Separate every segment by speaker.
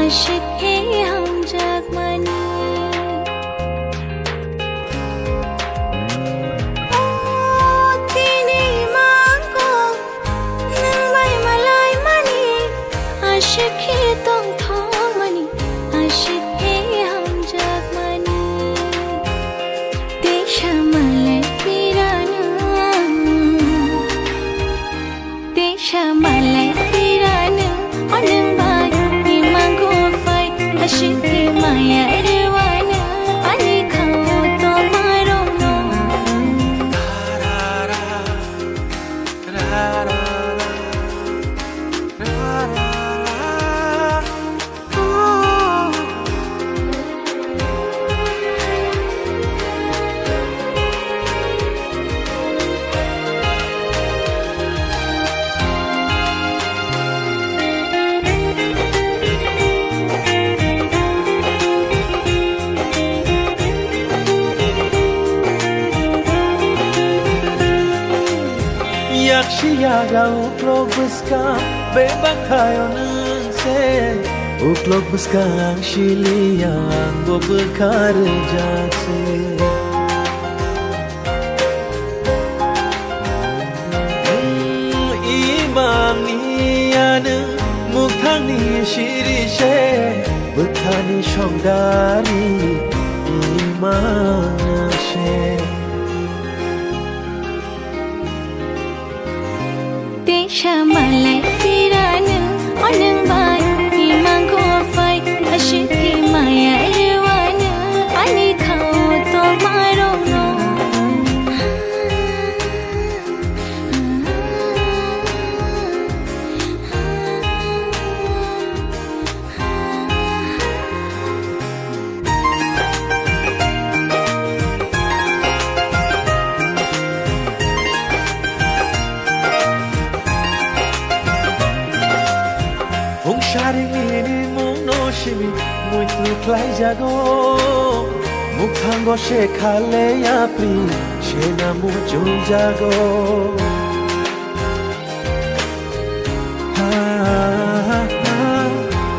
Speaker 1: आशिक है हम जगमनी तिनी मांगो नंबाय मलाई मनी आशिक है तुम थोमनी आशिक है हम जगमनी देशा मलाई फिराना देशा मलाई फिराना नंबाय मांगो फाय आशिक है माया रवाना अनि खाओ तो मारो no
Speaker 2: Yakshiyaga uklog buska bebakayo nse uklog buska shiliya go bekar jase imaniyan mukhani shirishe bukhani shongdari imanashe
Speaker 1: देशा मलाई फिराना नंबाय मांगो फाय आशिक है माया रवाना अनि खाओ तो मारो no
Speaker 2: Sharingini monoshimi muito clay jago mukhango she khale yapri she na mujo jago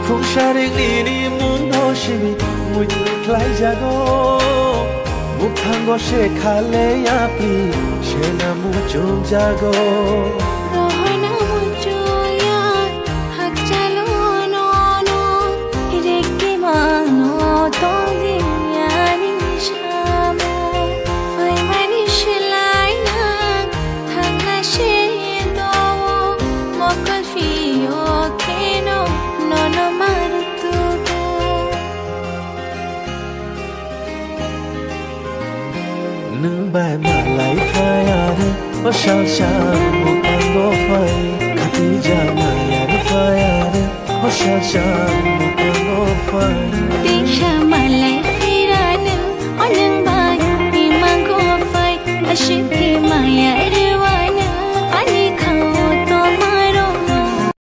Speaker 2: Fung sharingini monoshimi muito clay jago mukhango she khale yapri she na mujo jago
Speaker 1: रोहना मुझो यार हक चलो नो नो हिरेके मानो तो दियानी शामो फाय मनी शिलाइना थंगना शेंदो मोकल फियो केनो नोनो मारुतु
Speaker 2: Nungbai malai fayare o shal shal mukango fay Khadija mayare fayare o shal shal mukango fay
Speaker 1: देशा मलाई फिराना नंबाय मांगो फाय आशिक है माया